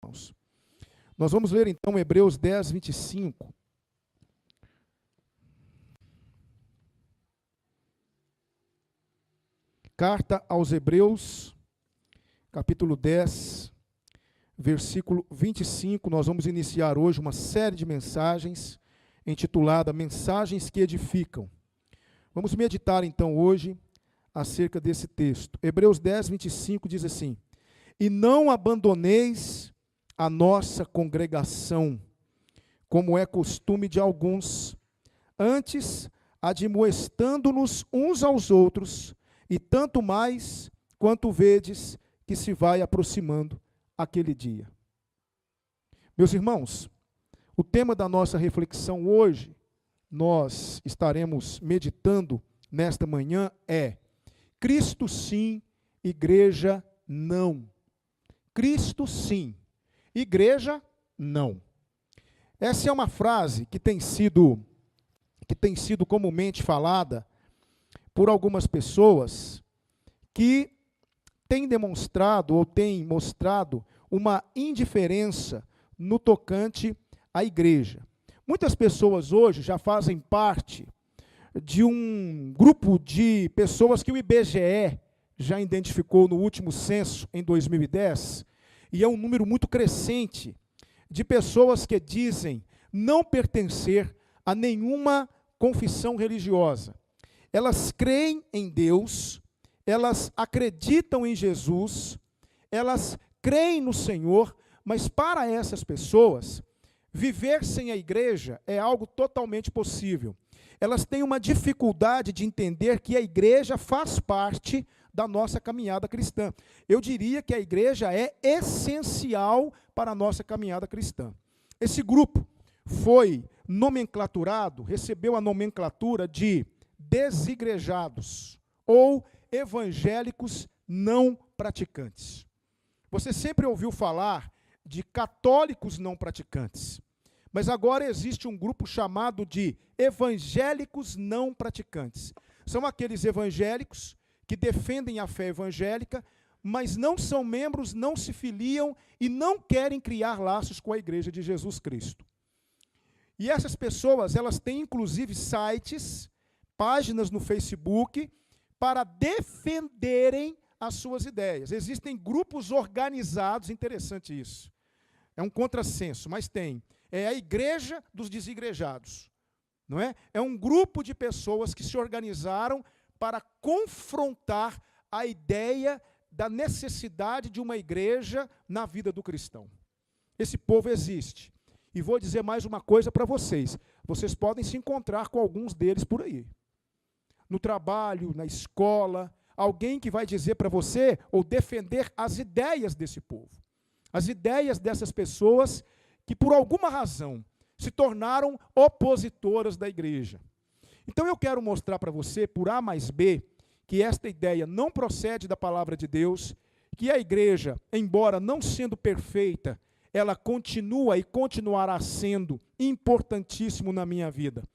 irmãos. Nós vamos ler então Hebreus 10, 25. Carta aos Hebreus, capítulo 10, versículo 25. Nós vamos iniciar hoje uma série de mensagens intitulada Mensagens que Edificam. Vamos meditar então hoje acerca desse texto. Hebreus 10, 25 diz assim: E não abandoneis a nossa congregação, como é costume de alguns, antes admoestando-nos uns aos outros, e tanto mais quanto vedes que se vai aproximando aquele dia. Meus irmãos, o tema da nossa reflexão hoje, nós estaremos meditando nesta manhã é Cristo sim, igreja não. Cristo sim, igreja não. Essa é uma frase que tem sido comumente falada por algumas pessoas que têm demonstrado ou têm mostrado uma indiferença no tocante à igreja. Muitas pessoas hoje já fazem parte de um grupo de pessoas que o IBGE já identificou no último censo, em 2010, e é um número muito crescente de pessoas que dizem não pertencer a nenhuma confissão religiosa. Elas creem em Deus, elas acreditam em Jesus, elas creem no Senhor, mas para essas pessoas, viver sem a igreja é algo totalmente possível. Elas têm uma dificuldade de entender que a igreja faz parte da nossa caminhada cristã. Eu diria que a igreja é essencial para a nossa caminhada cristã. Esse grupo foi nomenclaturado, recebeu a nomenclatura de desigrejados ou evangélicos não praticantes. Você sempre ouviu falar de católicos não praticantes, mas agora existe um grupo chamado de evangélicos não praticantes. São aqueles evangélicos que defendem a fé evangélica, mas não são membros, não se filiam e não querem criar laços com a igreja de Jesus Cristo. E essas pessoas, elas têm inclusive sites, páginas no Facebook, para defenderem as suas ideias. Existem grupos organizados, interessante isso. É um contrassenso, mas tem. É a igreja dos desigrejados, não é? É um grupo de pessoas que se organizaram para confrontar a ideia da necessidade de uma igreja na vida do cristão. Esse povo existe. E vou dizer mais uma coisa para vocês. Vocês podem se encontrar com alguns deles por aí. No trabalho, na escola, alguém que vai dizer para você ou defender as ideias desse povo. As ideias dessas pessoas que, por alguma razão, se tornaram opositoras da igreja. Então eu quero mostrar para você, por A mais B, que esta ideia não procede da palavra de Deus, que a igreja, embora não sendo perfeita, ela continua e continuará sendo importantíssimo na minha vida.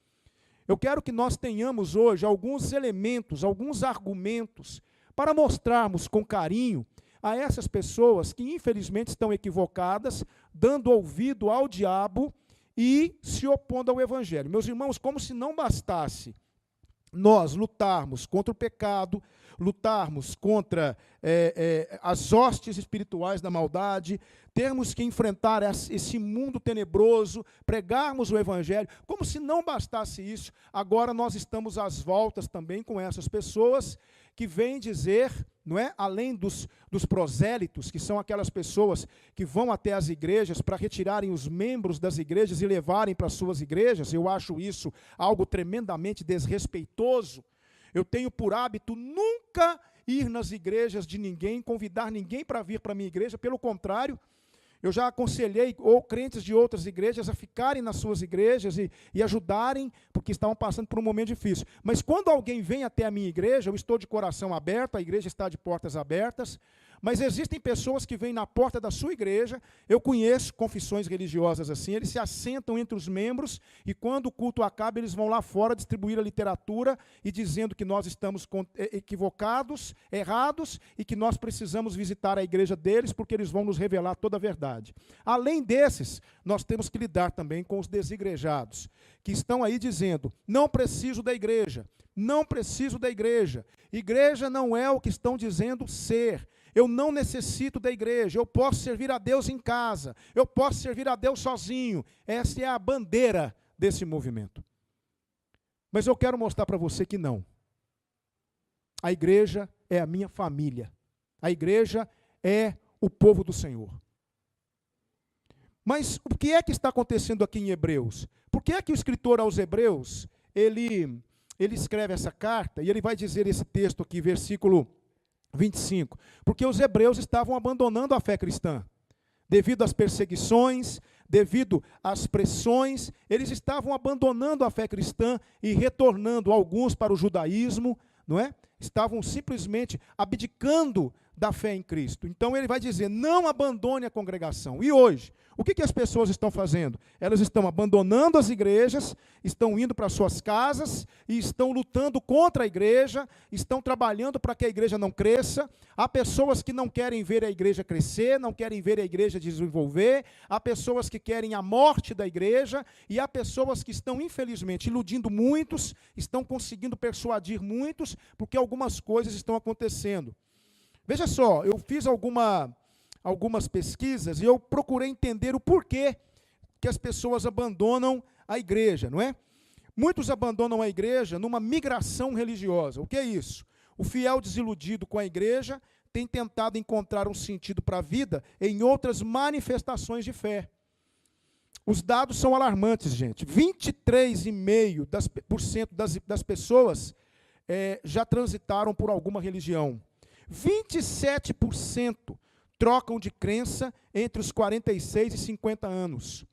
Eu quero que nós tenhamos hoje alguns elementos, alguns argumentos, para mostrarmos com carinho a essas pessoas que infelizmente estão equivocadas, dando ouvido ao diabo e se opondo ao evangelho. Meus irmãos, como se não bastasse nós lutarmos contra o pecado, lutarmos contra as hostes espirituais da maldade, termos que enfrentar esse mundo tenebroso, pregarmos o evangelho, como se não bastasse isso, agora nós estamos às voltas também com essas pessoas que vêm dizer, não é, além dos prosélitos, que são aquelas pessoas que vão até as igrejas para retirarem os membros das igrejas e levarem para as suas igrejas. Eu acho isso algo tremendamente desrespeitoso. Eu tenho por hábito nunca ir nas igrejas de ninguém, convidar ninguém para vir para a minha igreja, pelo contrário, eu já aconselhei crentes de outras igrejas a ficarem nas suas igrejas e ajudarem, porque estavam passando por um momento difícil. Mas quando alguém vem até a minha igreja, eu estou de coração aberto, a igreja está de portas abertas, Mas existem pessoas que vêm na porta da sua igreja, eu conheço confissões religiosas assim, eles se assentam entre os membros e quando o culto acaba, eles vão lá fora distribuir a literatura e dizendo que nós estamos equivocados, errados e que nós precisamos visitar a igreja deles porque eles vão nos revelar toda a verdade. Além desses, nós temos que lidar também com os desigrejados, que estão aí dizendo, não preciso da igreja, não preciso da igreja. Igreja não é o que estão dizendo ser. Eu não necessito da igreja, eu posso servir a Deus em casa, eu posso servir a Deus sozinho. Essa é a bandeira desse movimento. Mas eu quero mostrar para você que não. A igreja é a minha família. A igreja é o povo do Senhor. Mas o que é que está acontecendo aqui em Hebreus? Por que é que o escritor aos Hebreus, ele escreve essa carta e ele vai dizer esse texto aqui, versículo 25? Porque os hebreus estavam abandonando a fé cristã. Devido às perseguições, devido às pressões, eles estavam abandonando a fé cristã e retornando alguns para o judaísmo, não é? Estavam simplesmente abdicando da fé em Cristo. Então ele vai dizer, não abandone a congregação. E hoje, o que as pessoas estão fazendo? Elas estão abandonando as igrejas, estão indo para suas casas e estão lutando contra a igreja, estão trabalhando para que a igreja não cresça. Há pessoas que não querem ver a igreja crescer, não querem ver a igreja desenvolver, há pessoas que querem a morte da igreja e há pessoas que estão, infelizmente, iludindo muitos, estão conseguindo persuadir muitos, porque algumas coisas estão acontecendo. Veja só, eu fiz algumas pesquisas e eu procurei entender o porquê que as pessoas abandonam a igreja, não é? Muitos abandonam a igreja numa migração religiosa. O que é isso? O fiel desiludido com a igreja tem tentado encontrar um sentido para a vida em outras manifestações de fé. Os dados são alarmantes, gente. 23,5% das pessoas já transitaram por alguma religião. 27% trocam de crença entre os 46 e 50 anos.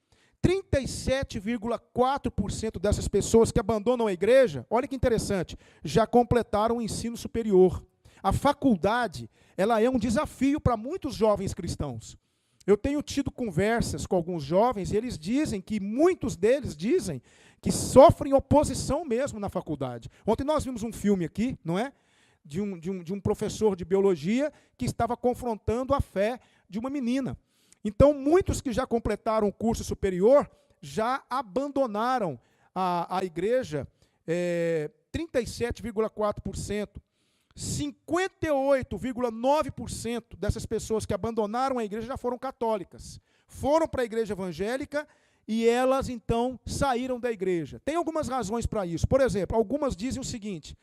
37,4% dessas pessoas que abandonam a igreja, olha que interessante, já completaram o ensino superior. A faculdade, ela é um desafio para muitos jovens cristãos. Eu tenho tido conversas com alguns jovens e eles dizem que, muitos deles dizem que sofrem oposição mesmo na faculdade. Ontem nós vimos um filme aqui, não é? De um professor de biologia que estava confrontando a fé de uma menina. Então, muitos que já completaram o curso superior já abandonaram a igreja, 37,4%. 58,9% dessas pessoas que abandonaram a igreja já foram católicas. Foram para a igreja evangélica e elas, então, saíram da igreja. Tem algumas razões para isso. Por exemplo, algumas dizem o seguinte: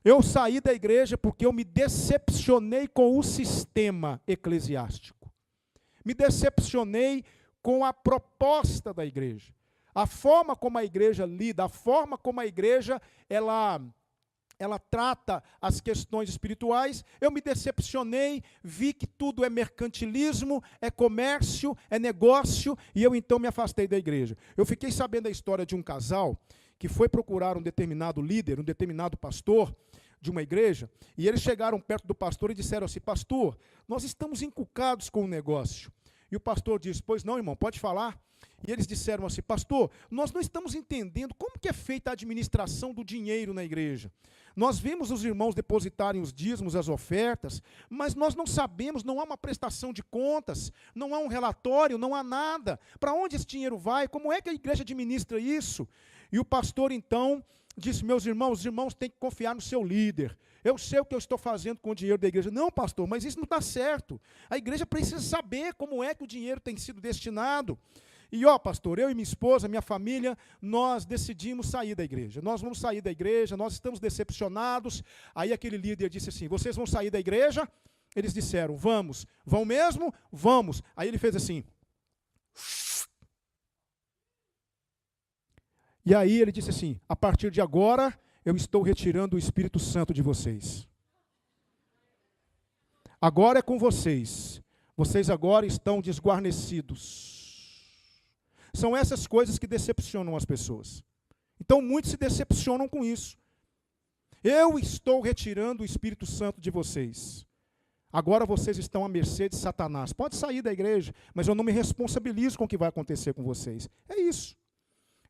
eu saí da igreja porque eu me decepcionei com o sistema eclesiástico. Me decepcionei com a proposta da igreja. A forma como a igreja lida, a forma como a igreja ela trata as questões espirituais, eu me decepcionei, vi que tudo é mercantilismo, é comércio, é negócio, e eu então me afastei da igreja. Eu fiquei sabendo a história de um casal que foi procurar um determinado líder, um determinado pastor de uma igreja, e eles chegaram perto do pastor e disseram assim: pastor, nós estamos encucados com o negócio. E o pastor disse: pois não, irmão, pode falar. E eles disseram assim: pastor, nós não estamos entendendo como que é feita a administração do dinheiro na igreja. Nós vemos os irmãos depositarem os dízimos, as ofertas, mas nós não sabemos, não há uma prestação de contas, não há um relatório, não há nada. Para onde esse dinheiro vai? Como é que a igreja administra isso? E o pastor então disse: meus irmãos, os irmãos têm que confiar no seu líder. Eu sei o que eu estou fazendo com o dinheiro da igreja. Não, pastor, mas isso não está certo. A igreja precisa saber como é que o dinheiro tem sido destinado. E pastor, eu e minha esposa, minha família, nós decidimos sair da igreja. Nós vamos sair da igreja, nós estamos decepcionados. Aí aquele líder disse assim: vocês vão sair da igreja? Eles disseram: vamos. Vão mesmo? Vamos. Aí ele fez assim. E aí ele disse assim: a partir de agora, eu estou retirando o Espírito Santo de vocês. Agora é com vocês. Vocês agora estão desguarnecidos. São essas coisas que decepcionam as pessoas. Então muitos se decepcionam com isso. Eu estou retirando o Espírito Santo de vocês. Agora vocês estão à mercê de Satanás. Pode sair da igreja, mas eu não me responsabilizo com o que vai acontecer com vocês. É isso.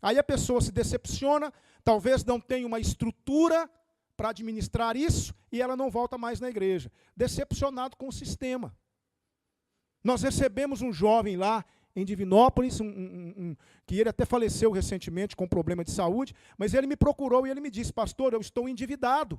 Aí a pessoa se decepciona, talvez não tenha uma estrutura para administrar isso, e ela não volta mais na igreja. Decepcionado com o sistema. Nós recebemos um jovem lá em Divinópolis, que ele até faleceu recentemente com problema de saúde, mas ele me procurou e ele me disse: pastor, eu estou endividado.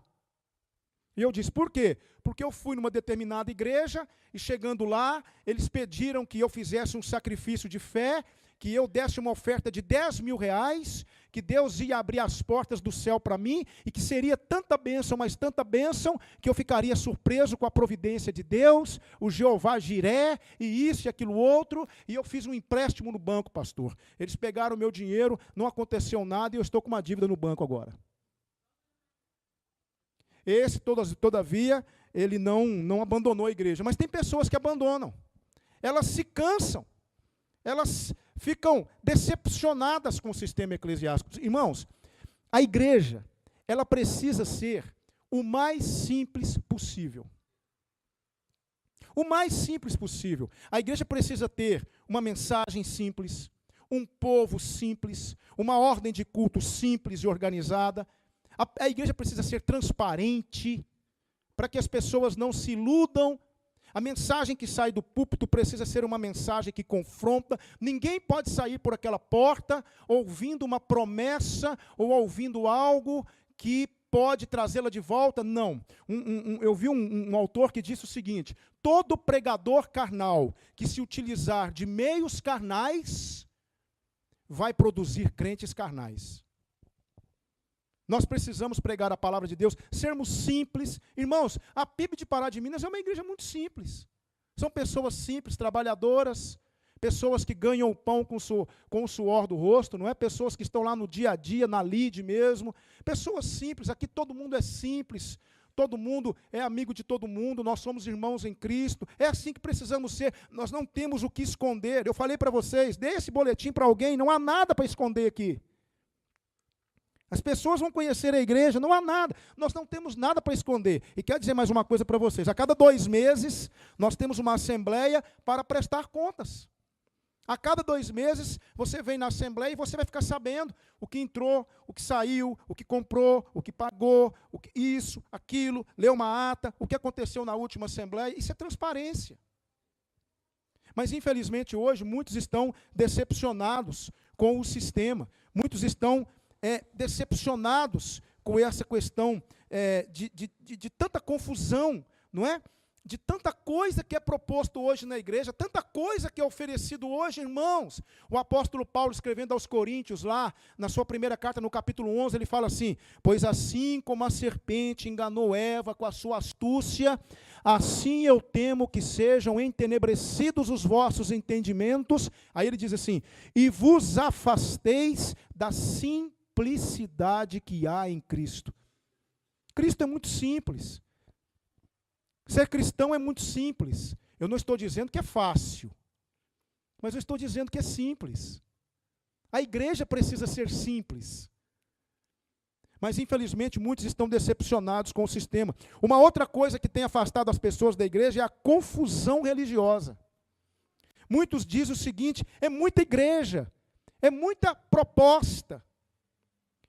E eu disse: por quê? Porque eu fui numa determinada igreja e chegando lá, eles pediram que eu fizesse um sacrifício de fé, que eu desse uma oferta de 10 mil reais, que Deus ia abrir as portas do céu para mim e que seria tanta bênção, mas tanta bênção, que eu ficaria surpreso com a providência de Deus, o Jeová Jiré, e isso e aquilo outro, e eu fiz um empréstimo no banco, pastor. Eles pegaram o meu dinheiro, não aconteceu nada e eu estou com uma dívida no banco agora. Esse, todavia, ele não abandonou a igreja. Mas tem pessoas que abandonam. Elas se cansam. Elas ficam decepcionadas com o sistema eclesiástico. Irmãos, a igreja, ela precisa ser o mais simples possível. O mais simples possível. A igreja precisa ter uma mensagem simples, um povo simples, uma ordem de culto simples e organizada. A igreja precisa ser transparente, para que as pessoas não se iludam. A mensagem que sai do púlpito precisa ser uma mensagem que confronta. Ninguém pode sair por aquela porta ouvindo uma promessa ou ouvindo algo que pode trazê-la de volta. Não. Eu vi um autor que disse o seguinte: todo pregador carnal que se utilizar de meios carnais vai produzir crentes carnais. Nós precisamos pregar a palavra de Deus, sermos simples. Irmãos, a PIB de Pará de Minas é uma igreja muito simples. São pessoas simples, trabalhadoras, pessoas que ganham o pão com o suor do rosto, não é? Pessoas que estão lá no dia a dia, na lide mesmo. Pessoas simples, aqui todo mundo é simples, todo mundo é amigo de todo mundo, nós somos irmãos em Cristo. É assim que precisamos ser, nós não temos o que esconder. Eu falei para vocês, dê esse boletim para alguém, não há nada para esconder aqui. As pessoas vão conhecer a igreja, não há nada. Nós não temos nada para esconder. E quero dizer mais uma coisa para vocês. A cada 2 meses, nós temos uma assembleia para prestar contas. A cada 2 meses, você vem na assembleia e você vai ficar sabendo o que entrou, o que saiu, o que comprou, o que pagou, isso, aquilo, leu uma ata, o que aconteceu na última assembleia. Isso é transparência. Mas, infelizmente, hoje, muitos estão decepcionados com o sistema. Muitos estão decepcionados com essa questão de tanta confusão, não é? De tanta coisa que é proposto hoje na igreja, tanta coisa que é oferecido hoje, irmãos. O apóstolo Paulo, escrevendo aos Coríntios, lá na sua primeira carta, no capítulo 11, ele fala assim: pois assim como a serpente enganou Eva com a sua astúcia, assim eu temo que sejam entenebrecidos os vossos entendimentos. Aí ele diz assim: e vos afasteis da simplicidade que há em Cristo. Cristo é muito simples. Ser cristão é muito simples. Eu não estou dizendo que é fácil, mas eu estou dizendo que é simples. A igreja precisa ser simples. Mas, infelizmente, muitos estão decepcionados com o sistema. Uma outra coisa que tem afastado as pessoas da igreja é a confusão religiosa. Muitos dizem o seguinte: é muita igreja, é muita proposta,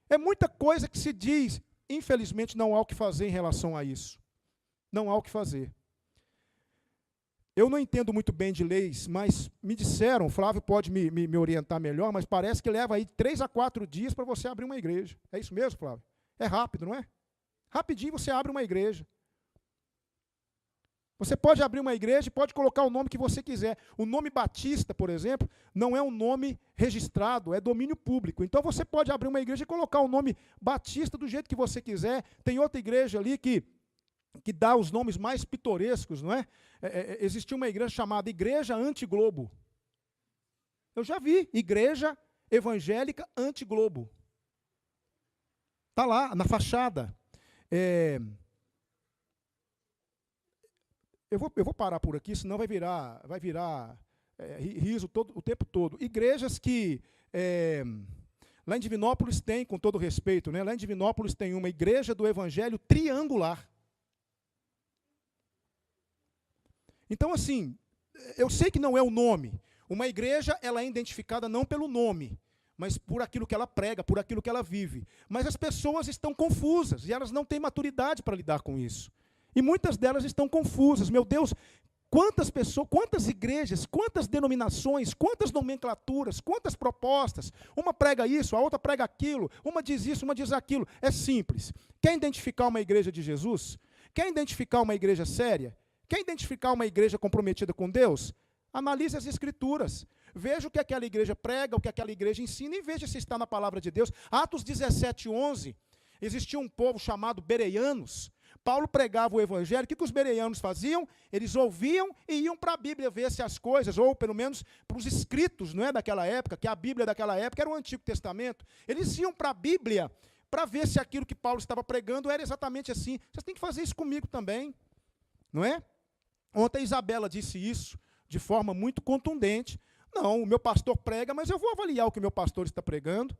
é muita coisa que se diz. Infelizmente, não há o que fazer em relação a isso. Não há o que fazer. Eu não entendo muito bem de leis, mas me disseram, o Flávio pode me orientar melhor, mas parece que leva aí 3 a 4 dias para você abrir uma igreja. É isso mesmo, Flávio? É rápido, não é? Rapidinho você abre uma igreja. Você pode abrir uma igreja e pode colocar o nome que você quiser. O nome Batista, por exemplo, não é um nome registrado, é domínio público. Então você pode abrir uma igreja e colocar o nome Batista do jeito que você quiser. Tem outra igreja ali que dá os nomes mais pitorescos, não é? Existia uma igreja chamada Igreja Anti-Globo. Eu já vi, Igreja Evangélica Anti-Globo. Está lá, na fachada. Eu vou parar por aqui, senão vai virar riso o tempo todo. Igrejas que... lá em Divinópolis tem, com todo respeito, né? Lá em Divinópolis tem uma igreja do Evangelho triangular. Então, assim, eu sei que não é o nome. Uma igreja, ela é identificada não pelo nome, mas por aquilo que ela prega, por aquilo que ela vive. Mas as pessoas estão confusas e elas não têm maturidade para lidar com isso. E muitas delas estão confusas. Meu Deus, quantas pessoas, quantas igrejas, quantas denominações, quantas nomenclaturas, quantas propostas. Uma prega isso, a outra prega aquilo, uma diz isso, uma diz aquilo. É simples. Quer identificar uma igreja de Jesus? Quer identificar uma igreja séria? Quer identificar uma igreja comprometida com Deus? Analise as Escrituras. Veja o que aquela igreja prega, o que aquela igreja ensina, e veja se está na palavra de Deus. Atos 17:11, existia um povo chamado bereanos. Paulo pregava o evangelho. O que os bereanos faziam? Eles ouviam e iam para a Bíblia ver se as coisas, ou pelo menos para os escritos, não é, daquela época, que a Bíblia daquela época era o Antigo Testamento. Eles iam para a Bíblia para ver se aquilo que Paulo estava pregando era exatamente assim. Vocês têm que fazer isso comigo também, não é? Ontem a Isabela disse isso de forma muito contundente. Não, o meu pastor prega, mas eu vou avaliar o que o meu pastor está pregando.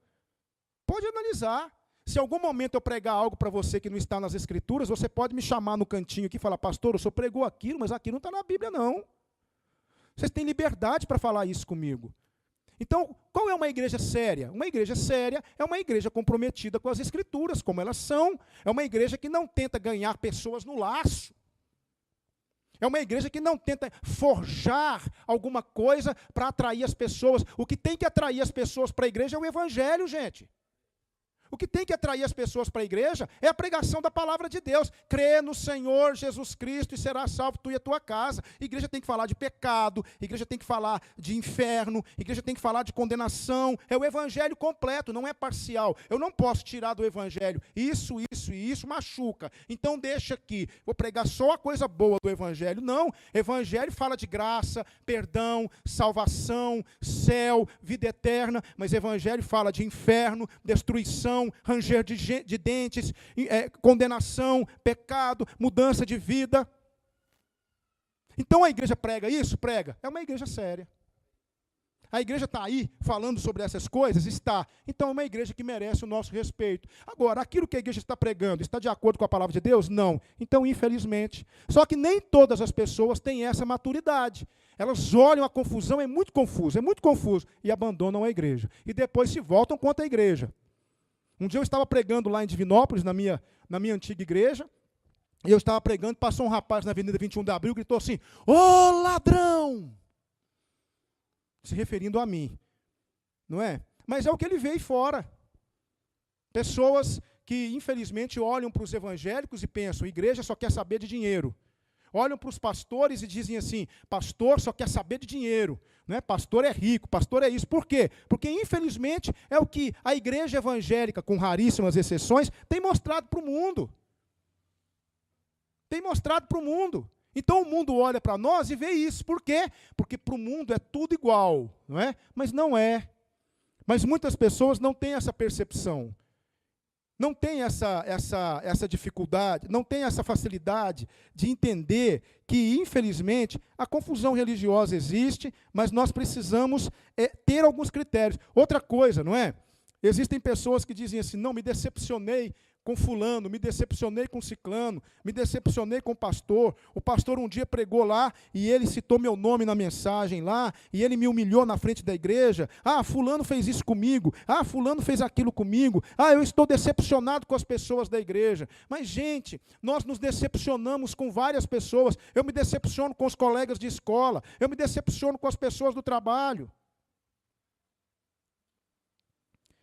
Pode analisar. Se em algum momento eu pregar algo para você que não está nas Escrituras, você pode me chamar no cantinho aqui e falar, pastor, o senhor pregou aquilo, mas aqui não está na Bíblia, não. Vocês têm liberdade para falar isso comigo. Então, qual é uma igreja séria? Uma igreja séria é uma igreja comprometida com as Escrituras, como elas são. É uma igreja que não tenta ganhar pessoas no laço. É uma igreja que não tenta forjar alguma coisa para atrair as pessoas. O que tem que atrair as pessoas para a igreja é o evangelho, gente. O que tem que atrair as pessoas para a igreja é a pregação da palavra de Deus. Crê no Senhor Jesus Cristo e será salvo tu e a tua casa. A igreja tem que falar de pecado, a igreja tem que falar de inferno, a igreja tem que falar de condenação. É o evangelho completo, não é parcial. Eu não posso tirar do evangelho isso e isso machuca. Então deixa aqui, vou pregar só a coisa boa do evangelho. Não, evangelho fala de graça, perdão, salvação, céu, vida eterna, mas evangelho fala de inferno, destruição, ranger de dentes, condenação, pecado, mudança de vida. Então a igreja prega isso? Prega. É uma igreja séria. A igreja está aí falando sobre essas coisas? Está. Então é uma igreja que merece o nosso respeito. Agora, aquilo que a igreja está pregando está de acordo com a palavra de Deus? Não. Então, infelizmente. Só que nem todas as pessoas têm essa maturidade. Elas olham a confusão, é muito confuso, e abandonam a igreja. E depois se voltam contra a igreja. Um dia eu estava pregando lá em Divinópolis, na minha antiga igreja, e eu estava pregando, passou um rapaz na Avenida 21 de Abril, gritou assim, ô ladrão! Se referindo a mim, não é? Mas é o que ele vê aí fora. Pessoas que, infelizmente, olham para os evangélicos e pensam, igreja só quer saber de dinheiro. Olham para os pastores e dizem assim, pastor só quer saber de dinheiro, não é? Pastor é rico, pastor é isso. Por quê? Porque, infelizmente, é o que a igreja evangélica, com raríssimas exceções, tem mostrado para o mundo. Tem mostrado para o mundo. Então o mundo olha para nós e vê isso. Por quê? Porque para o mundo é tudo igual, não é? Mas não é. Mas muitas pessoas não têm essa percepção. Não tem essa dificuldade, não tem essa facilidade de entender que, infelizmente, a confusão religiosa existe, mas nós precisamos ter alguns critérios. Outra coisa, não é? Existem pessoas que dizem assim, não, me decepcionei com fulano, me decepcionei com ciclano, me decepcionei com o pastor um dia pregou lá e ele citou meu nome na mensagem lá, e ele me humilhou na frente da igreja, fulano fez isso comigo, fulano fez aquilo comigo, eu estou decepcionado com as pessoas da igreja. Mas, gente, nós nos decepcionamos com várias pessoas, eu me decepciono com os colegas de escola, eu me decepciono com as pessoas do trabalho.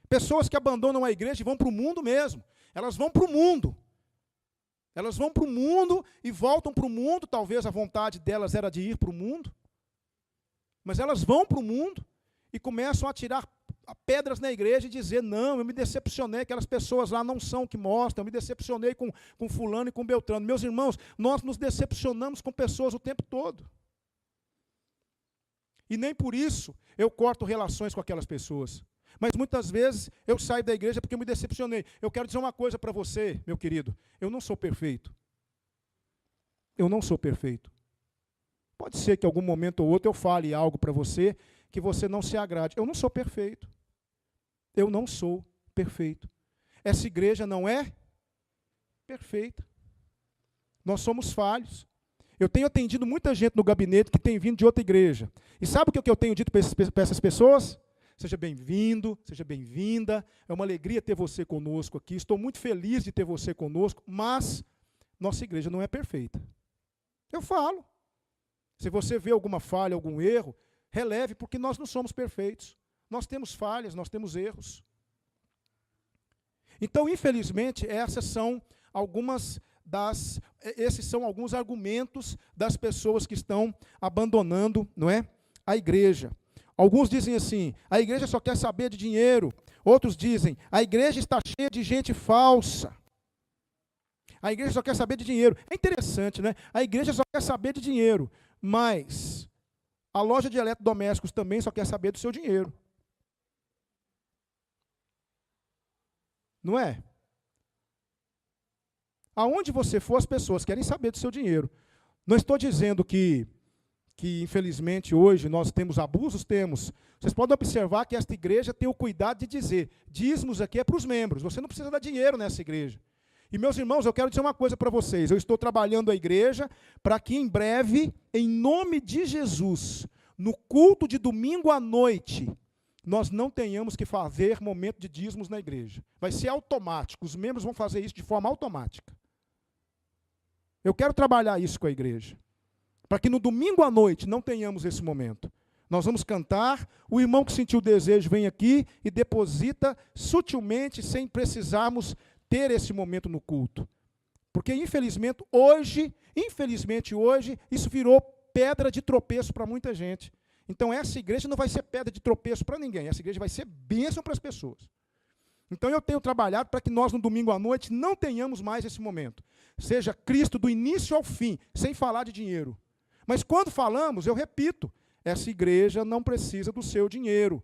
Pessoas que abandonam a igreja e vão para o mundo mesmo. Elas vão para o mundo. Elas vão para o mundo e voltam para o mundo. Talvez a vontade delas era de ir para o mundo. Mas elas vão para o mundo e começam a tirar pedras na igreja e dizer, não, eu me decepcionei, aquelas pessoas lá não são o que mostram, eu me decepcionei com fulano e com Beltrano. Meus irmãos, nós nos decepcionamos com pessoas o tempo todo. E nem por isso eu corto relações com aquelas pessoas. Mas muitas vezes eu saio da igreja porque eu me decepcionei. Eu quero dizer uma coisa para você, meu querido. Eu não sou perfeito. Eu não sou perfeito. Pode ser que em algum momento ou outro eu fale algo para você que você não se agrade. Eu não sou perfeito. Eu não sou perfeito. Essa igreja não é perfeita. Nós somos falhos. Eu tenho atendido muita gente no gabinete que tem vindo de outra igreja. E sabe o que eu tenho dito para essas pessoas? Seja bem-vindo, seja bem-vinda. É uma alegria ter você conosco aqui. Estou muito feliz de ter você conosco, mas nossa igreja não é perfeita. Eu falo. Se você vê alguma falha, algum erro, releve, porque nós não somos perfeitos. Nós temos falhas, nós temos erros. Então, infelizmente, esses são alguns argumentos das pessoas que estão abandonando, não é, a igreja. Alguns dizem assim: a igreja só quer saber de dinheiro. Outros dizem: a igreja está cheia de gente falsa. A igreja só quer saber de dinheiro. É interessante, né? A igreja só quer saber de dinheiro, mas a loja de eletrodomésticos também só quer saber do seu dinheiro. Não é? Aonde você for, as pessoas querem saber do seu dinheiro. Não estou dizendo que infelizmente hoje nós temos abusos, temos. Vocês podem observar que esta igreja tem o cuidado de dizer: dízimos aqui é para os membros, você não precisa dar dinheiro nessa igreja. E meus irmãos, eu quero dizer uma coisa para vocês: eu estou trabalhando a igreja para que em breve, em nome de Jesus, no culto de domingo à noite, nós não tenhamos que fazer momento de dízimos na igreja. Vai ser automático, os membros vão fazer isso de forma automática. Eu quero trabalhar isso com a igreja, para que no domingo à noite não tenhamos esse momento. Nós vamos cantar, o irmão que sentiu o desejo vem aqui e deposita sutilmente, sem precisarmos ter esse momento no culto. Porque infelizmente hoje, isso virou pedra de tropeço para muita gente. Então essa igreja não vai ser pedra de tropeço para ninguém, essa igreja vai ser bênção para as pessoas. Então eu tenho trabalhado para que nós no domingo à noite não tenhamos mais esse momento. Seja Cristo do início ao fim, sem falar de dinheiro. Mas quando falamos, eu repito, essa igreja não precisa do seu dinheiro.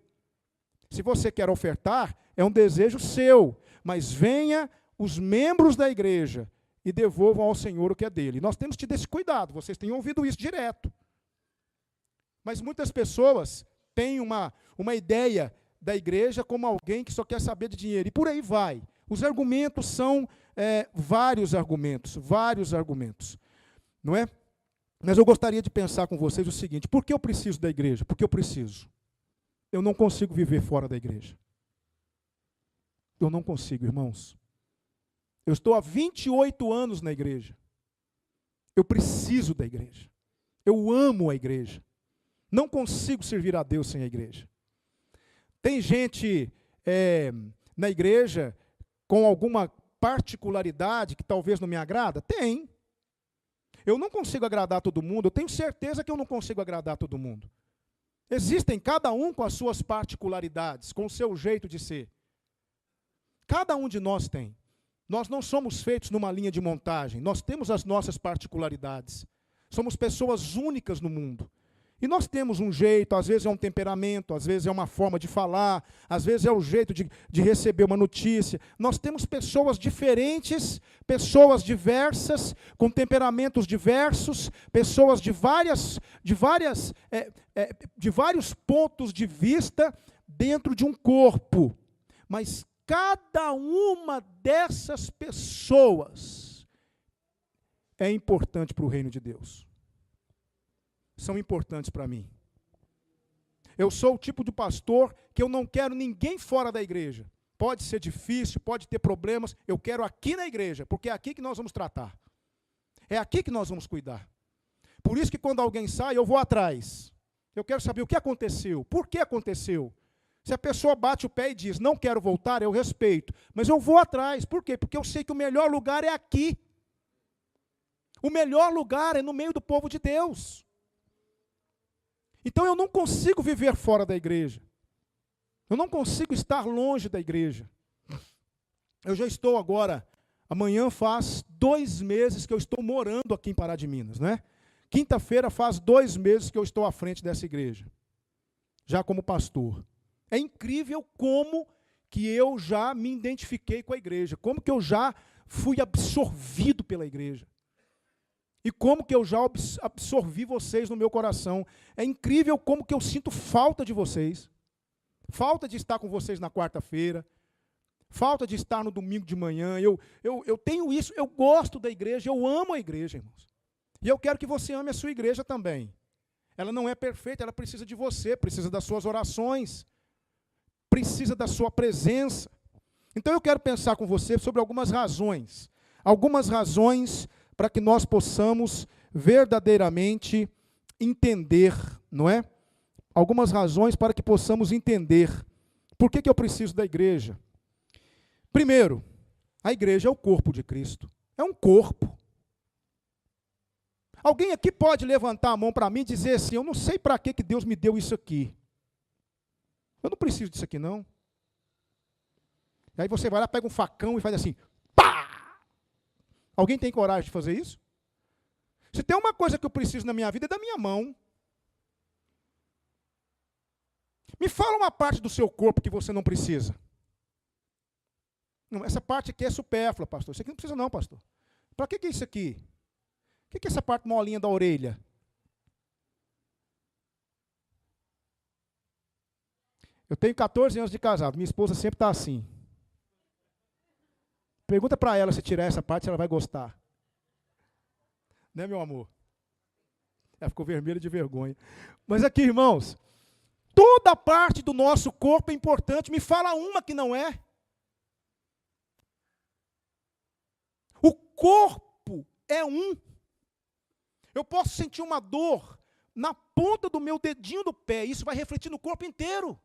Se você quer ofertar, é um desejo seu, mas venha os membros da igreja e devolvam ao Senhor o que é dele. Nós temos tido esse cuidado, vocês têm ouvido isso direto. Mas muitas pessoas têm uma ideia da igreja como alguém que só quer saber de dinheiro, e por aí vai. Os argumentos são vários argumentos, não é? Mas eu gostaria de pensar com vocês o seguinte: por que eu preciso da igreja? Porque eu preciso. Eu não consigo viver fora da igreja. Eu não consigo, irmãos. Eu estou há 28 anos na igreja. Eu preciso da igreja. Eu amo a igreja. Não consigo servir a Deus sem a igreja. Tem gente na igreja com alguma particularidade que talvez não me agrada? Tem. Eu não consigo agradar todo mundo, eu tenho certeza que eu não consigo agradar todo mundo. Existem cada um com as suas particularidades, com o seu jeito de ser. Cada um de nós tem. Nós não somos feitos numa linha de montagem, nós temos as nossas particularidades. Somos pessoas únicas no mundo. E nós temos um jeito, às vezes é um temperamento, às vezes é uma forma de falar, às vezes é o jeito de receber uma notícia. Nós temos pessoas diferentes, pessoas diversas, com temperamentos diversos, pessoas de vários pontos de vista dentro de um corpo. Mas cada uma dessas pessoas é importante para o reino de Deus. São importantes para mim. Eu sou o tipo de pastor que eu não quero ninguém fora da igreja. Pode ser difícil, pode ter problemas, eu quero aqui na igreja, porque é aqui que nós vamos tratar. É aqui que nós vamos cuidar. Por isso que quando alguém sai, eu vou atrás. Eu quero saber o que aconteceu, por que aconteceu. Se a pessoa bate o pé e diz: não quero voltar, eu respeito. Mas eu vou atrás. Por quê? Porque eu sei que o melhor lugar é aqui. O melhor lugar é no meio do povo de Deus. Então eu não consigo viver fora da igreja. Eu não consigo estar longe da igreja. Eu já estou agora, amanhã faz 2 meses que eu estou morando aqui em Pará de Minas, né? Quinta-feira faz 2 meses que eu estou à frente dessa igreja, já como pastor. É incrível como que eu já me identifiquei com a igreja, como que eu já fui absorvido pela igreja. E como que eu já absorvi vocês no meu coração. É incrível como que eu sinto falta de vocês. Falta de estar com vocês na quarta-feira. Falta de estar no domingo de manhã. Eu tenho isso, eu gosto da igreja, eu amo a igreja, irmãos. E eu quero que você ame a sua igreja também. Ela não é perfeita, ela precisa de você, precisa das suas orações, precisa da sua presença. Então eu quero pensar com você sobre algumas razões para que nós possamos verdadeiramente entender, não é? Algumas razões para que possamos entender por que eu preciso da igreja. Primeiro, a igreja é o corpo de Cristo. É um corpo. Alguém aqui pode levantar a mão para mim e dizer assim, eu não sei para que Deus me deu isso aqui. Eu não preciso disso aqui, não. E aí você vai lá, pega um facão e faz assim, pá! Alguém tem coragem de fazer isso? Se tem uma coisa que eu preciso na minha vida, é da minha mão. Me fala uma parte do seu corpo que você não precisa. Não, essa parte aqui é supérflua, pastor. Isso aqui não precisa não, pastor. Para que é isso aqui? O que é essa parte molinha da orelha? Eu tenho 14 anos de casado. Minha esposa sempre está assim. Pergunta para ela se tirar essa parte, se ela vai gostar. Né, meu amor? Ela ficou vermelha de vergonha. Mas aqui, irmãos, toda parte do nosso corpo é importante. Me fala uma que não é. O corpo é um. Eu posso sentir uma dor na ponta do meu dedinho do pé. Isso vai refletir no corpo inteiro.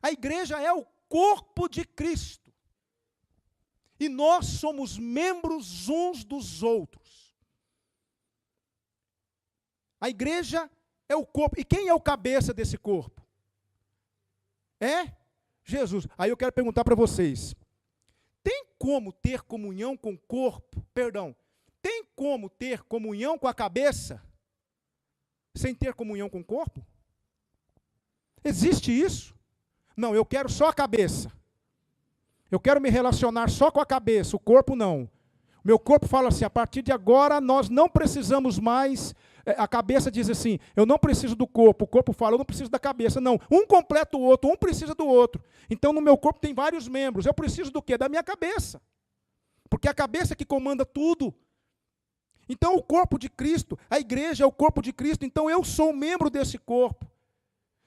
A igreja é o corpo de Cristo. E nós somos membros uns dos outros. A igreja é o corpo. E quem é o cabeça desse corpo? É Jesus. Aí eu quero perguntar para vocês. Tem como ter comunhão com o corpo? Tem como ter comunhão com a cabeça sem ter comunhão com o corpo? Existe isso? Não, eu quero só a cabeça. Eu quero me relacionar só com a cabeça, o corpo não. O meu corpo fala assim, a partir de agora nós não precisamos mais, a cabeça diz assim, eu não preciso do corpo, o corpo fala, eu não preciso da cabeça. Não, um completa o outro, um precisa do outro. Então no meu corpo tem vários membros, eu preciso do quê? Da minha cabeça. Porque é a cabeça que comanda tudo. Então o corpo de Cristo, a igreja é o corpo de Cristo, então eu sou membro desse corpo.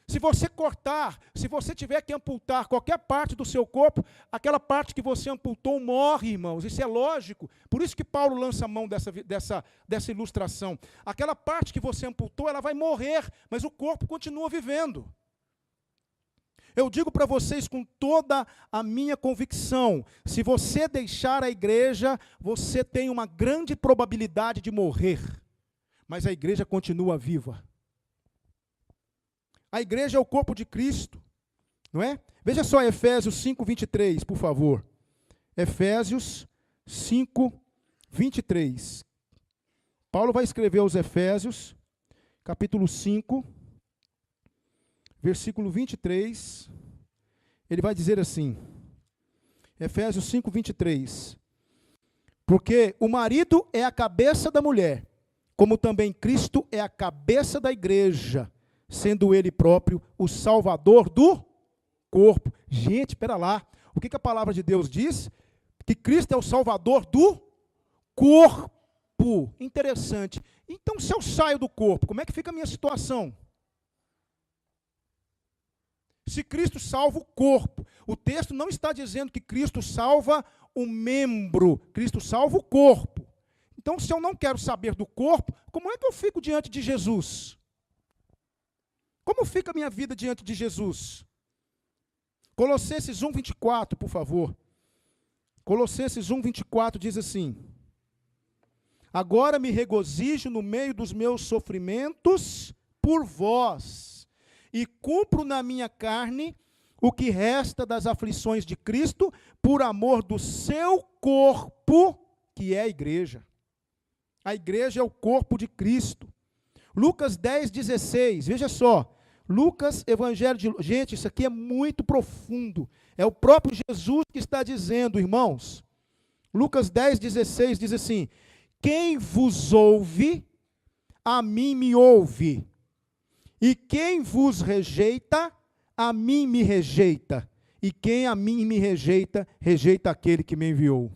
Se você cortar, se você tiver que amputar qualquer parte do seu corpo, aquela parte que você amputou morre, irmãos, isso é lógico. Por isso que Paulo lança a mão dessa ilustração. Aquela parte que você amputou, ela vai morrer, mas o corpo continua vivendo. Eu digo para vocês com toda a minha convicção, se você deixar a igreja, você tem uma grande probabilidade de morrer, mas a igreja continua viva. A igreja é o corpo de Cristo, não é? Veja só Efésios 5:23, por favor. Efésios 5:23. Paulo vai escrever aos Efésios, capítulo 5, versículo 23. Ele vai dizer assim, Efésios 5:23. Porque o marido é a cabeça da mulher, como também Cristo é a cabeça da igreja, sendo ele próprio o salvador do corpo. Gente, espera lá. O que a palavra de Deus diz? Que Cristo é o salvador do corpo. Interessante. Então, se eu saio do corpo, como é que fica a minha situação? Se Cristo salva o corpo, o texto não está dizendo que Cristo salva o membro, Cristo salva o corpo. Então, se eu não quero saber do corpo, como é que eu fico diante de Jesus? Como fica a minha vida diante de Jesus? Colossenses 1:24, por favor. Colossenses 1:24 diz assim: agora me regozijo no meio dos meus sofrimentos por vós, e cumpro na minha carne o que resta das aflições de Cristo, por amor do seu corpo, que é a igreja. A igreja é o corpo de Cristo. Lucas 10:16, veja só. Lucas, Evangelho de... Gente, isso aqui é muito profundo. É o próprio Jesus que está dizendo, irmãos. Lucas 10:16 diz assim: quem vos ouve, a mim me ouve. E quem vos rejeita, a mim me rejeita. E quem a mim me rejeita, rejeita aquele que me enviou.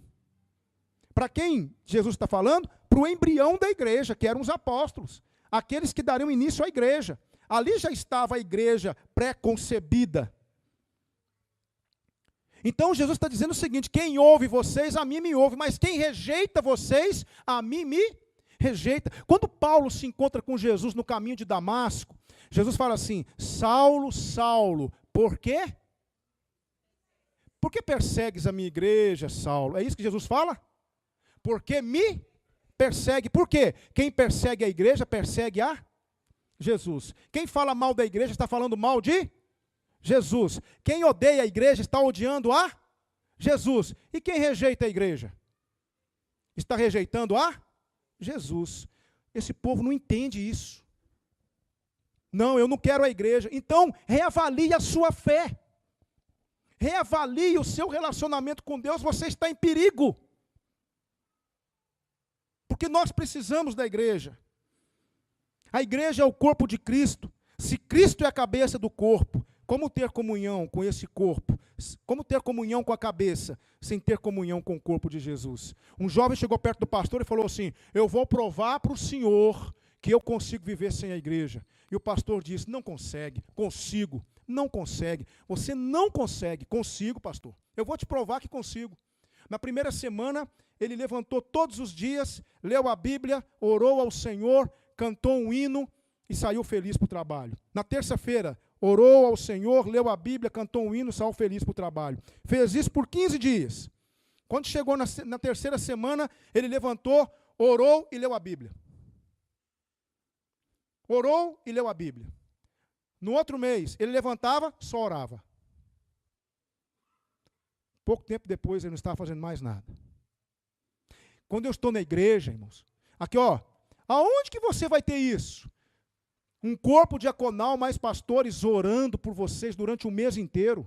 Para quem Jesus está falando? para o embrião da igreja, que eram os apóstolos, aqueles que dariam início à igreja. Ali já estava a igreja pré-concebida. Então Jesus está dizendo o seguinte: quem ouve vocês, a mim me ouve, mas quem rejeita vocês, a mim me rejeita. Quando Paulo se encontra com Jesus no caminho de Damasco, Jesus fala assim: Saulo, Saulo, por quê? Por que persegues a minha igreja, Saulo? É isso que Jesus fala? Porque me persegue. Por quê? Quem persegue a igreja, persegue a Jesus. Quem fala mal da igreja, está falando mal de Jesus. Quem odeia a igreja, está odiando a Jesus. E quem rejeita a igreja? Está rejeitando a Jesus. Esse povo não entende isso. Não, eu não quero a igreja. Então, reavalie a sua fé. Reavalie o seu relacionamento com Deus, você está em perigo. Porque nós precisamos da igreja. A igreja é o corpo de Cristo. Se Cristo é a cabeça do corpo, como ter comunhão com esse corpo? Como ter comunhão com a cabeça, sem ter comunhão com o corpo de Jesus? Um jovem chegou perto do pastor e falou assim: eu vou provar para o senhor que eu consigo viver sem a igreja. E o pastor disse: não consegue. Consigo. Não consegue. Você não consegue. Consigo, pastor. Eu vou te provar que consigo. Na primeira semana, ele levantou todos os dias, leu a Bíblia, orou ao Senhor, cantou um hino e saiu feliz para o trabalho. Na terça-feira, orou ao Senhor, leu a Bíblia, cantou um hino, saiu feliz para o trabalho. Fez isso por 15 dias. Quando chegou na terceira semana, ele levantou, orou e leu a Bíblia. Orou e leu a Bíblia. No outro mês, ele levantava, só orava. Pouco tempo depois, ele não estava fazendo mais nada. Quando eu estou na igreja, irmãos, aqui ó, aonde que você vai ter isso? Um corpo diaconal, mais pastores orando por vocês durante o mês inteiro.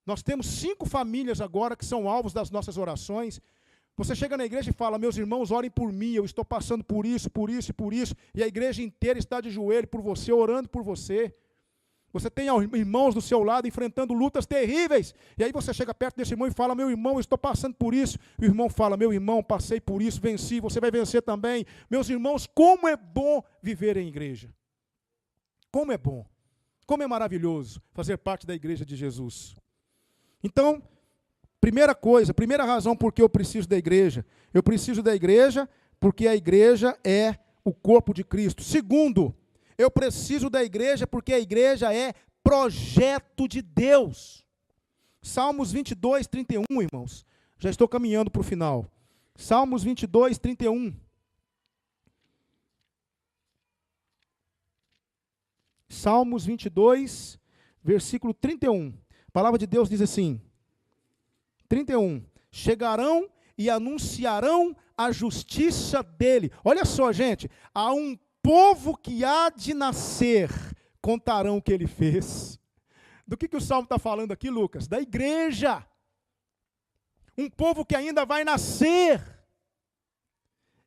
Nós temos 5 famílias agora que são alvos das nossas orações. Você chega na igreja e fala: meus irmãos, orem por mim, eu estou passando por isso, por isso e por isso. E a igreja inteira está de joelho por você, orando por você. Você tem irmãos do seu lado enfrentando lutas terríveis. E aí você chega perto desse irmão e fala: meu irmão, eu estou passando por isso. E o irmão fala: meu irmão, passei por isso, venci, você vai vencer também. Meus irmãos, como é bom viver em igreja. Como é bom. Como é maravilhoso fazer parte da igreja de Jesus. Então, primeira coisa, primeira razão por que eu preciso da igreja. Eu preciso da igreja porque a igreja é o corpo de Cristo. Segundo, eu preciso da igreja porque a igreja é projeto de Deus. Salmos 22, 31, irmãos. Já estou caminhando para o final. Salmos 22, 31. Salmos 22, versículo 31. A palavra de Deus diz assim, 31. Chegarão e anunciarão a justiça dele. Olha só, gente. A um povo que há de nascer, contarão o que ele fez. Do que o Salmo está falando aqui, Lucas? Da igreja. Um povo que ainda vai nascer.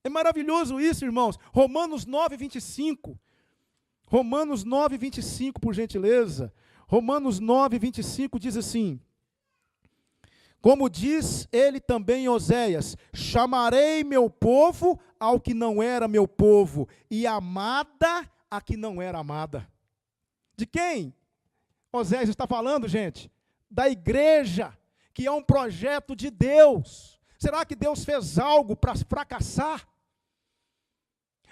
É maravilhoso isso, irmãos. Romanos 9, 25. Romanos 9, 25, por gentileza. Romanos 9, 25 diz assim: como diz ele também em Oséias: chamarei meu povo ao que não era meu povo, e amada a que não era amada. De quem Oséias está falando, gente? Da igreja, que é um projeto de Deus. Será que Deus fez algo para fracassar?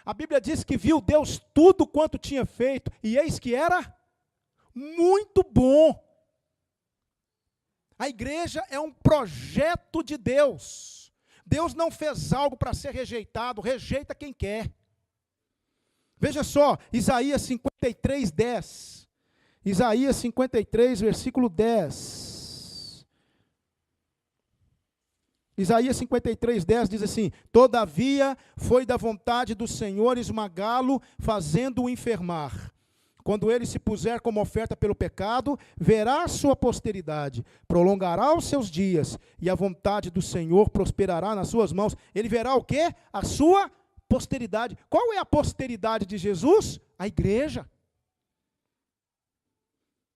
A Bíblia diz que viu Deus tudo quanto tinha feito, e eis que era muito bom. A igreja é um projeto de Deus. Deus não fez algo para ser rejeitado, rejeita quem quer. Veja só, Isaías 53, 10. Isaías 53, versículo 10. Isaías 53, 10 diz assim: todavia foi da vontade do Senhor esmagá-lo, fazendo-o enfermar. Quando ele se puser como oferta pelo pecado, verá a sua posteridade, prolongará os seus dias, e a vontade do Senhor prosperará nas suas mãos. Ele verá o quê? A sua posteridade. Qual é a posteridade de Jesus? A igreja.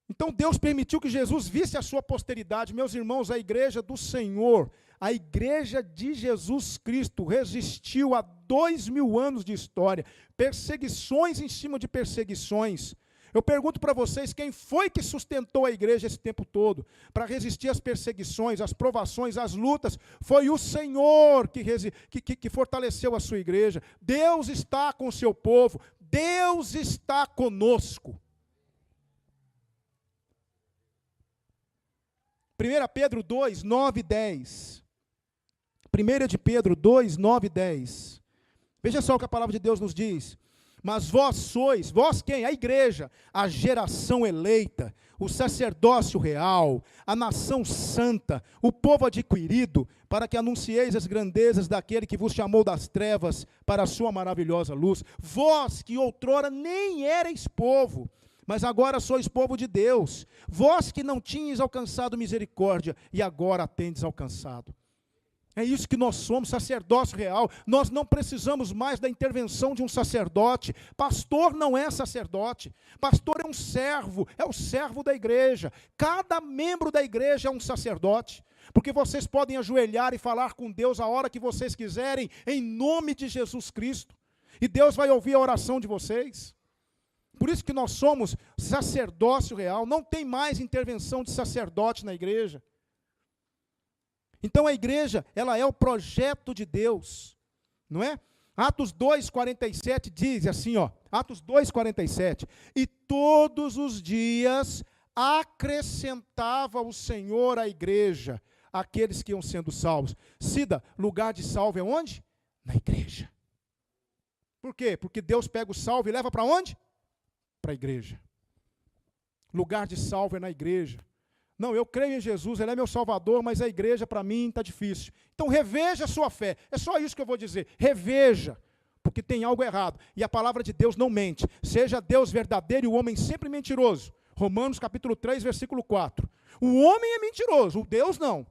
Então Deus permitiu que Jesus visse a sua posteridade. Meus irmãos, a igreja do Senhor, a igreja de Jesus Cristo, resistiu a 2000 anos de história, perseguições em cima de perseguições. Eu pergunto para vocês, quem foi que sustentou a igreja esse tempo todo, para resistir às perseguições, às provações, às lutas? Foi o Senhor que fortaleceu a sua igreja. Deus está com o seu povo, Deus está conosco. 1 Pedro 2, 9 e 10. 1 de Pedro 2, 9 e 10. Veja só o que a palavra de Deus nos diz. Mas vós sois, vós quem? A igreja, a geração eleita, o sacerdócio real, a nação santa, o povo adquirido, para que anuncieis as grandezas daquele que vos chamou das trevas para a sua maravilhosa luz. Vós que outrora nem erais povo, mas agora sois povo de Deus. Vós que não tinhas alcançado misericórdia, e agora a tendes alcançado. É isso que nós somos, sacerdócio real. Nós não precisamos mais da intervenção de um sacerdote. Pastor não é sacerdote. Pastor é um servo, é o servo da igreja. Cada membro da igreja é um sacerdote. Porque vocês podem ajoelhar e falar com Deus a hora que vocês quiserem, em nome de Jesus Cristo. E Deus vai ouvir a oração de vocês. Por isso que nós somos sacerdócio real. Não tem mais intervenção de sacerdote na igreja. Então a igreja, ela é o projeto de Deus, não é? Atos 2:47 diz assim, ó, Atos 2:47, e todos os dias acrescentava o Senhor à igreja aqueles que iam sendo salvos. Cida, lugar de salvo é onde? Na igreja. Por quê? Porque Deus pega o salvo e leva para onde? Para a igreja. Lugar de salvo é na igreja. Não, eu creio em Jesus, Ele é meu Salvador, mas a igreja para mim está difícil. Então reveja a sua fé, é só isso que eu vou dizer, reveja, porque tem algo errado. E a palavra de Deus não mente, seja Deus verdadeiro e o homem sempre mentiroso. Romanos capítulo 3, versículo 4. O homem é mentiroso, o Deus não.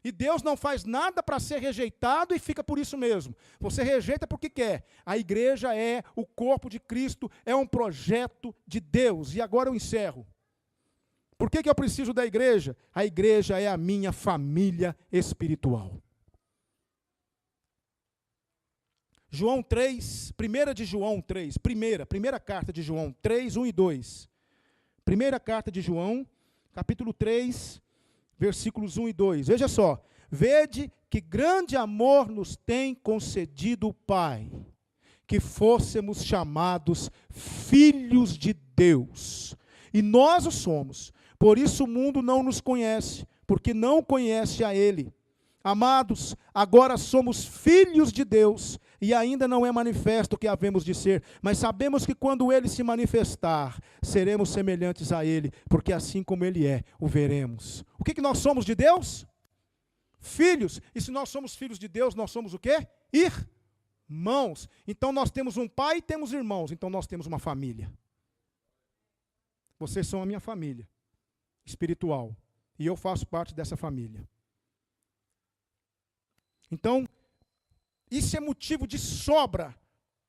E Deus não faz nada para ser rejeitado e fica por isso mesmo. Você rejeita porque quer. A igreja é o corpo de Cristo, é um projeto de Deus. E agora eu encerro. Por que eu preciso da igreja? A igreja é a minha família espiritual. João 3, 1 de João 3, primeira carta de João 3, 1 e 2. Primeira carta de João, capítulo 3, versículos 1 e 2. Veja só, vede que grande amor nos tem concedido o Pai, que fôssemos chamados filhos de Deus. E nós o somos. Por isso o mundo não nos conhece, porque não conhece a Ele. Amados, agora somos filhos de Deus, e ainda não é manifesto o que havemos de ser, mas sabemos que quando Ele se manifestar, seremos semelhantes a Ele, porque assim como Ele é, o veremos. O que nós somos de Deus? Filhos. E se nós somos filhos de Deus, nós somos o quê? Irmãos. Então nós temos um pai e temos irmãos, então nós temos uma família. Vocês são a minha família espiritual, e eu faço parte dessa família. Então, isso é motivo de sobra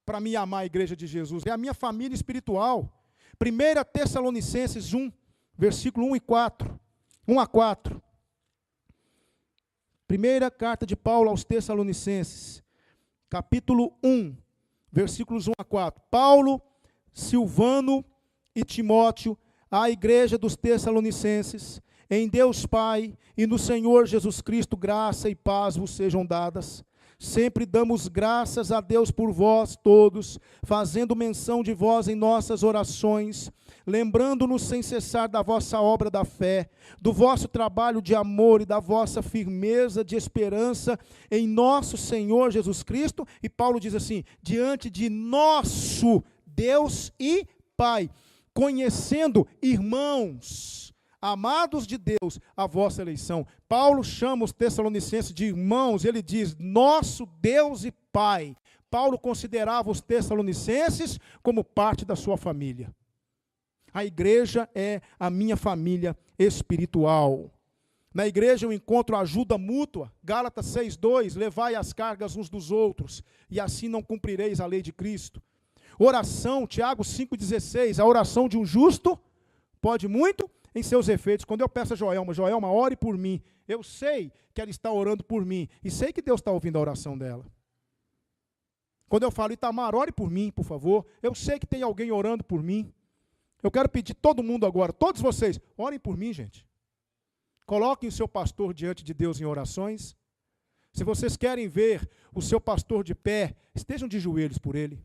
para me amar a igreja de Jesus, é a minha família espiritual. 1 Tessalonicenses 1, versículo 1 e 4, 1 a 4. Primeira carta de Paulo aos Tessalonicenses, capítulo 1, versículos 1 a 4. Paulo, Silvano e Timóteo, à igreja dos Tessalonicenses, em Deus Pai e no Senhor Jesus Cristo, graça e paz vos sejam dadas. Sempre damos graças a Deus por vós todos, fazendo menção de vós em nossas orações, lembrando-nos sem cessar da vossa obra da fé, do vosso trabalho de amor e da vossa firmeza de esperança em nosso Senhor Jesus Cristo. E Paulo diz assim, diante de nosso Deus e Pai, conhecendo, irmãos, amados de Deus, a vossa eleição. Paulo chama os Tessalonicenses de irmãos, ele diz, nosso Deus e Pai. Paulo considerava os Tessalonicenses como parte da sua família. A igreja é a minha família espiritual. Na igreja eu encontro ajuda mútua, Gálatas 6:2, levai as cargas uns dos outros, e assim não cumprireis a lei de Cristo. Oração, Tiago 5,16, a oração de um justo pode muito em seus efeitos. Quando eu peço a Joelma, Joelma, ore por mim, eu sei que ela está orando por mim, e sei que Deus está ouvindo a oração dela. Quando eu falo, Itamar, ore por mim, por favor, eu sei que tem alguém orando por mim. Eu quero pedir todo mundo agora, todos vocês, orem por mim, gente. Coloquem o seu pastor diante de Deus em orações. Se vocês querem ver o seu pastor de pé, estejam de joelhos por ele.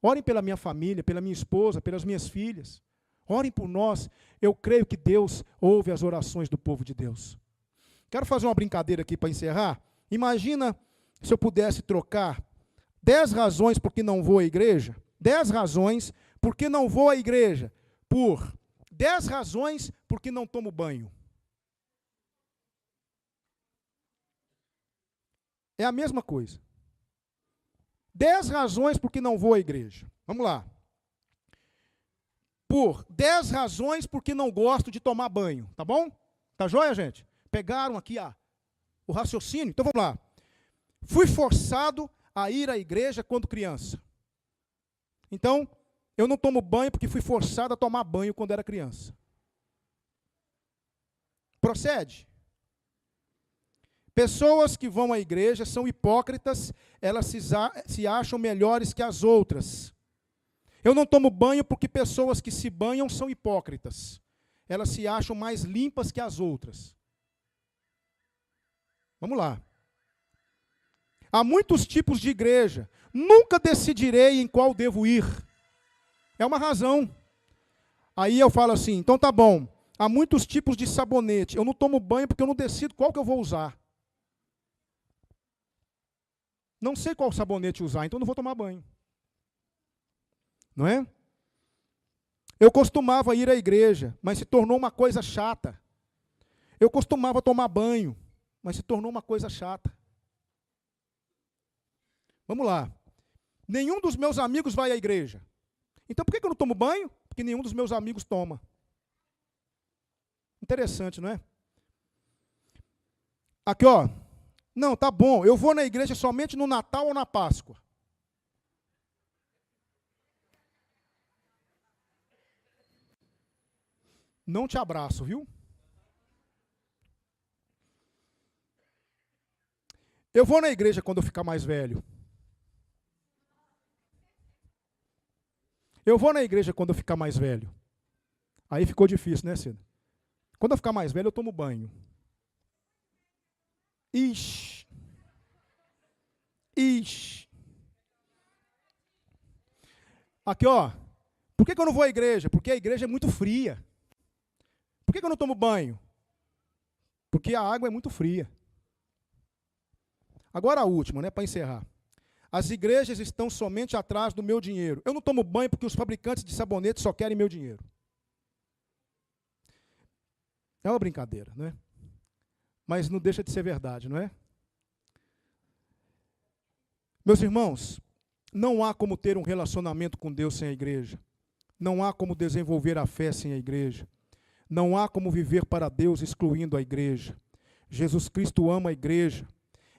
Orem pela minha família, pela minha esposa, pelas minhas filhas. Orem por nós. Eu creio que Deus ouve as orações do povo de Deus. Quero fazer uma brincadeira aqui para encerrar. Imagina se eu pudesse trocar 10 razões por que não vou à igreja. 10 razões por que não vou à igreja. Por 10 razões por que não tomo banho. É a mesma coisa. 10 razões por que não vou à igreja. Vamos lá. Por 10 razões por que não gosto de tomar banho. Tá bom? Tá joia, gente? Pegaram aqui o raciocínio. Então vamos lá. Fui forçado a ir à igreja quando criança. Então, eu não tomo banho porque fui forçado a tomar banho quando era criança. Procede. Pessoas que vão à igreja são hipócritas, elas se acham melhores que as outras. Eu não tomo banho porque pessoas que se banham são hipócritas. Elas se acham mais limpas que as outras. Vamos lá. Há muitos tipos de igreja. Nunca decidirei em qual devo ir. É uma razão. Aí eu falo assim, então tá bom. Há muitos tipos de sabonete. Eu não tomo banho porque eu não decido qual que eu vou usar. Não sei qual sabonete usar, então não vou tomar banho. Não é? Eu costumava ir à igreja, mas se tornou uma coisa chata. Eu costumava tomar banho, mas se tornou uma coisa chata. Vamos lá. Nenhum dos meus amigos vai à igreja. Então por que eu não tomo banho? Porque nenhum dos meus amigos toma. Interessante, não é? Aqui, ó. Não, tá bom, eu vou na igreja somente no Natal ou na Páscoa. Não te abraço, viu? Eu vou na igreja quando eu ficar mais velho. Eu vou na igreja quando eu ficar mais velho. Aí ficou difícil, né, Cida? Quando eu ficar mais velho, eu tomo banho. Ixi. Ixi. Aqui, ó. Por que eu não vou à igreja? Porque a igreja é muito fria. Por que eu não tomo banho? Porque a água é muito fria. Agora a última, né, para encerrar. As igrejas estão somente atrás do meu dinheiro. Eu não tomo banho porque os fabricantes de sabonete só querem meu dinheiro. É uma brincadeira, não é? Mas não deixa de ser verdade, não é? Meus irmãos, não há como ter um relacionamento com Deus sem a igreja. Não há como desenvolver a fé sem a igreja. Não há como viver para Deus excluindo a igreja. Jesus Cristo ama a igreja.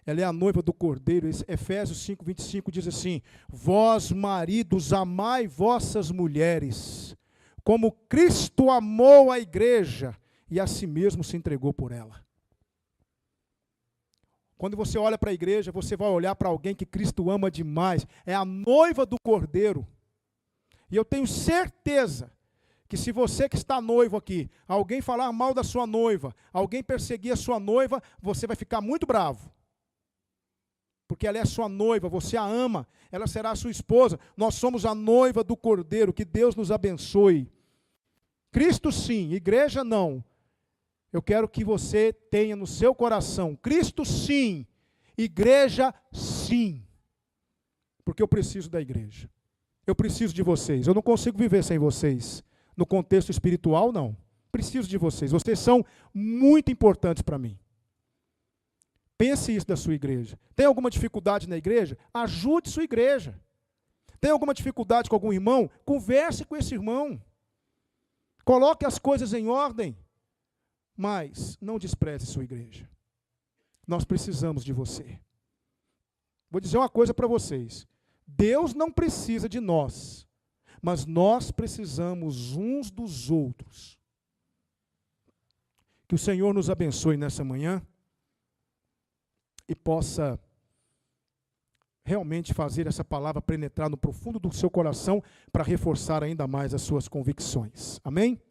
Ela é a noiva do Cordeiro. Efésios 5:25 diz assim: vós, maridos, amai vossas mulheres, como Cristo amou a igreja e a si mesmo se entregou por ela. Quando você olha para a igreja, você vai olhar para alguém que Cristo ama demais. É a noiva do Cordeiro. E eu tenho certeza que se você que está noivo aqui, alguém falar mal da sua noiva, alguém perseguir a sua noiva, você vai ficar muito bravo. Porque ela é a sua noiva, você a ama, ela será a sua esposa. Nós somos a noiva do Cordeiro, que Deus nos abençoe. Cristo sim, igreja não. Eu quero que você tenha no seu coração, Cristo sim, igreja sim. Porque eu preciso da igreja. Eu preciso de vocês. Eu não consigo viver sem vocês. No contexto espiritual, não. Preciso de vocês. Vocês são muito importantes para mim. Pense isso da sua igreja. Tem alguma dificuldade na igreja? Ajude sua igreja. Tem alguma dificuldade com algum irmão? Converse com esse irmão. Coloque as coisas em ordem. Mas não despreze sua igreja. Nós precisamos de você. Vou dizer uma coisa para vocês. Deus não precisa de nós, mas nós precisamos uns dos outros. Que o Senhor nos abençoe nessa manhã e possa realmente fazer essa palavra penetrar no profundo do seu coração para reforçar ainda mais as suas convicções. Amém?